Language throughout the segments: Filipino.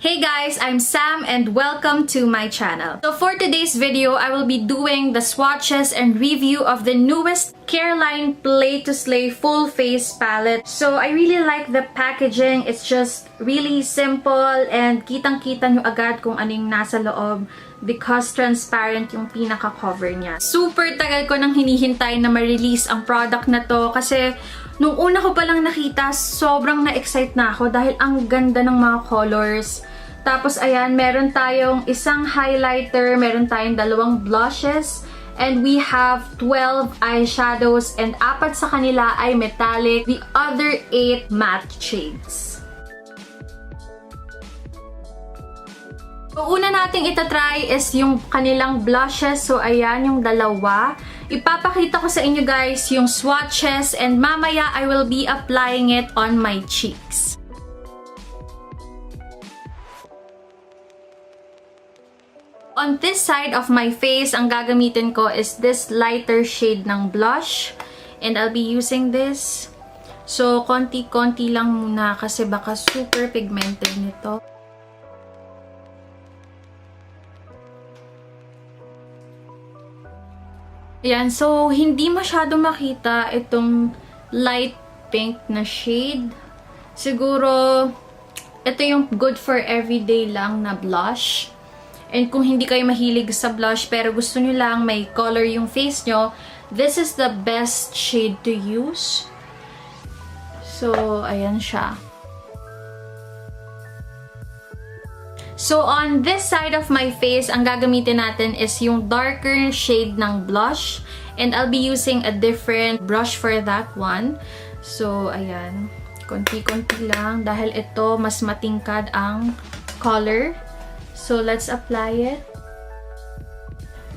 Hey guys, I'm Sam and welcome to my channel. So for today's video, I will be doing the swatches and review of the newest Careline Play to Slay Full Face Palette. So I really like the packaging. It's just really simple and kitang-kita nyo agad kung anong nasa loob because transparent yung pinaka-cover niya. Super tagal ko nang hinihintay na ma-release ang product na to kasi nung una ko palang nakita, sobrang na-excite na ako dahil ang ganda ng mga colors. Tapos ayan, meron tayong isang highlighter, meron tayong dalawang blushes, and we have 12 eyeshadows and 4 sa kanila ay metallic, the other 8 matte shades. So, una nating itatry is yung kanilang blushes. So, ayan yung dalawa. Ipapakita ko sa inyo guys yung swatches and mamaya I will be applying it on my cheeks. On this side of my face, ang gagamitin ko is this lighter shade ng blush. And I'll be using this. So, konti-konti lang muna kasi baka super pigmented nito. Ayan, so hindi masyado makita itong light pink na shade. Siguro, ito yung good for everyday lang na blush. And kung hindi kayo mahilig sa blush pero gusto nyo lang may color yung face nyo, this is the best shade to use. So, ayan siya. So, on this side of my face, ang gagamitin natin is yung darker shade ng blush. And I'll be using a different brush for that one. So, ayan. Konti-konti lang dahil ito mas matingkad ang color. So, let's apply it.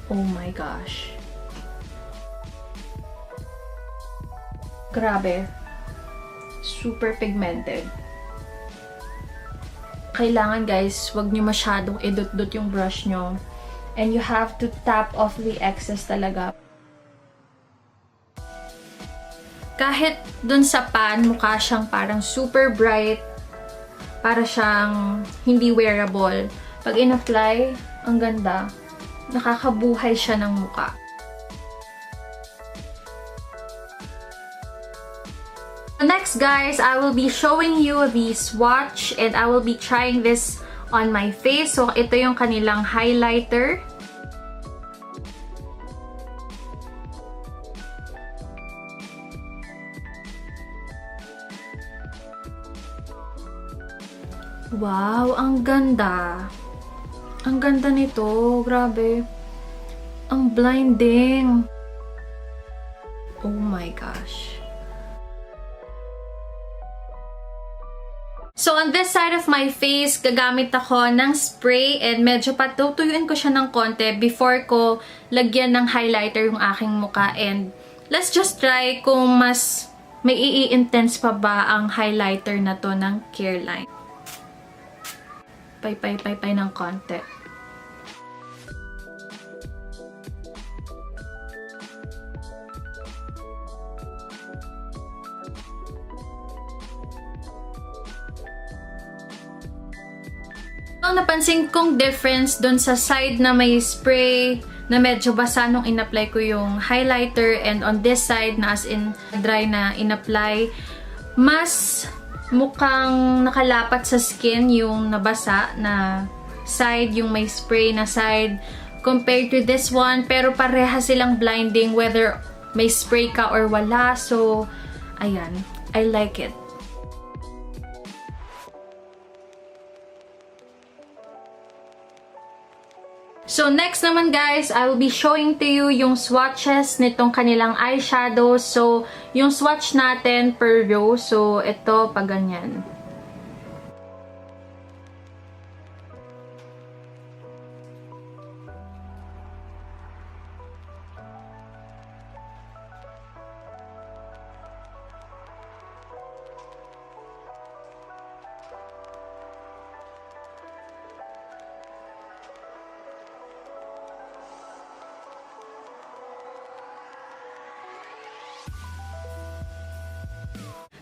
Oh my gosh. Grabe. Super pigmented. Kailangan guys, wag nyo masyadong idot-dot yung brush nyo. And you have to tap off the excess talaga. Kahit dun sa pan, mukha siyang parang super bright. Para siyang hindi wearable. Pag in-apply, ang ganda. Nakakabuhay siya ng mukha. Next guys, I will be showing you the swatch and I will be trying this on my face. So, ito yung kanilang highlighter. Wow, ang ganda. Ang ganda nito. Grabe. Ang blinding. Oh my gosh. So, on this side of my face, gagamit ako ng spray and medyo patutuyuin ko siya ng konti before ko lagyan ng highlighter yung aking muka. And let's just try kung mas may i-intense pa ba ang highlighter na to ng Careline. Pay ng konti. Ang napansin kong difference dun sa side na may spray na medyo basa nung in-apply ko yung highlighter and on this side na as in dry na in-apply, mas mukhang nakalapat sa skin yung nabasa na side, yung may spray na side compared to this one. Pero pareha silang blinding whether may spray ka or wala. So, ayan. I like it. So, next naman guys, I will be showing to you yung swatches nitong kanilang eyeshadow. So, yung swatch natin per row. So, ito pa ganyan.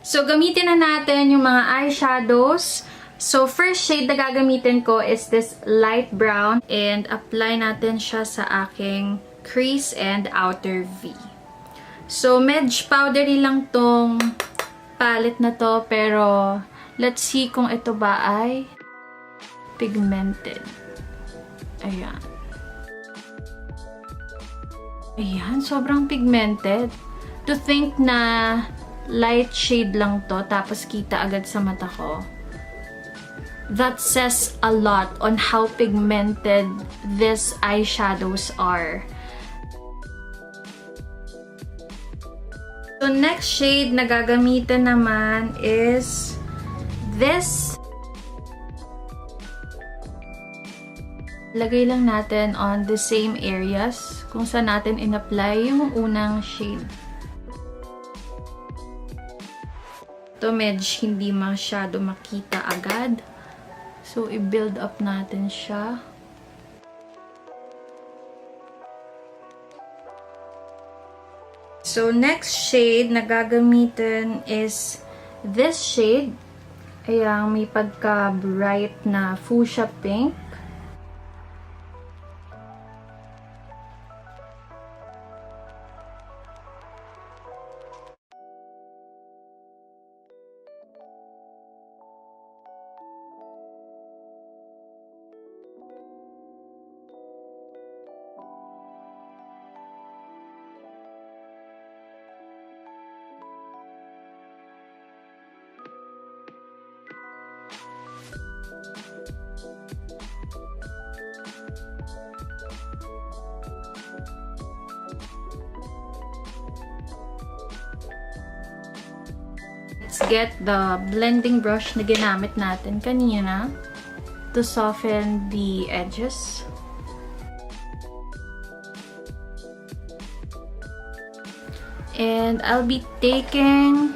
So, gamitin na natin yung mga eyeshadows. So, first shade na gagamitin ko is this light brown. And apply natin siya sa aking crease and outer V. So, medj powdery lang tong palette na to. Pero, let's see kung ito ba ay pigmented. Ayan. Ayan, sobrang pigmented. To think na light shade lang to, tapos kita agad sa mata ko. That says a lot on how pigmented these eyeshadows are. So, next shade na gagamitin naman is this. Lagay lang natin on the same areas kung saan natin in-apply yung unang shade. Ito medyo hindi masyado makita agad. So, i-build up natin siya. So, next shade na gagamitin is this shade. Ayan, may pagka-bright na fuchsia pink. Let's get the blending brush na ginamit natin kanina to soften the edges. And I'll be taking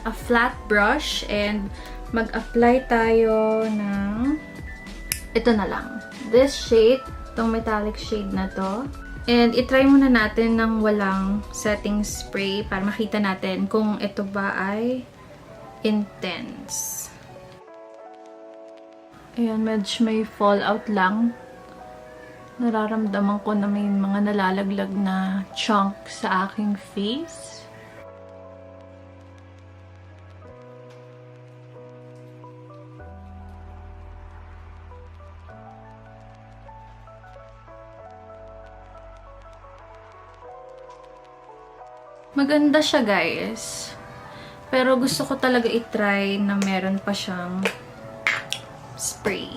a flat brush and mag-apply tayo ng ito na lang. This shade, itong metallic shade na to. And itry muna natin ng walang setting spray para makita natin kung ito ba ay intense. Ayan, medyo may fallout lang. Nararamdaman ko na may mga nalalaglag na chunk sa aking face. Maganda siya, guys. Pero gusto ko talaga i-try na meron pa siyang spray.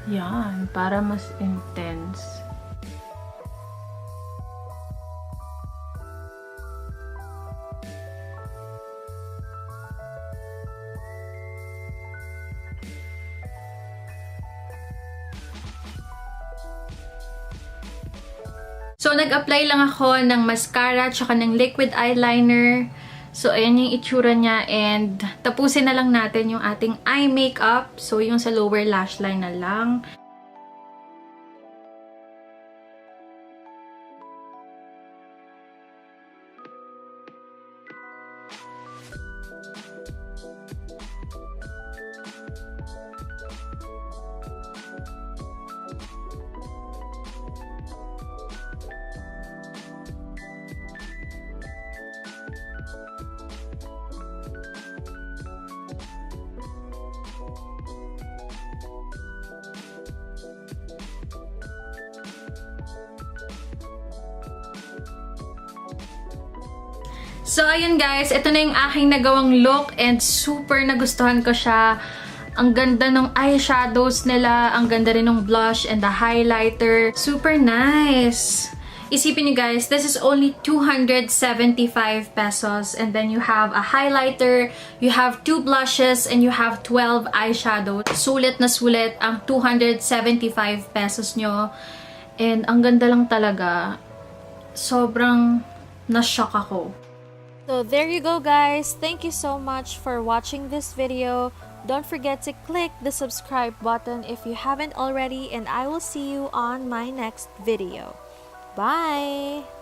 Yan, para mas intense. So, nag-apply lang ako ng mascara tsaka ng liquid eyeliner. So, ayan yung itsura niya. And, tapusin na lang natin yung ating eye makeup. So, yung sa lower lash line na lang. So, ayun guys, ito na yung aking nagawang look and super nagustuhan ko siya. Ang ganda ng eyeshadows nila, ang ganda rin ng blush and the highlighter. Super nice! Isipin niyo guys, this is only 275 pesos and then you have a highlighter, you have 2 blushes, and you have 12 eyeshadows. Sulit na sulit ang 275 pesos nyo. And ang ganda lang talaga. Sobrang na-shock ako. So there you go guys, thank you so much for watching this video. Don't forget to click the subscribe button if you haven't already, and I will see you on my next video. Bye!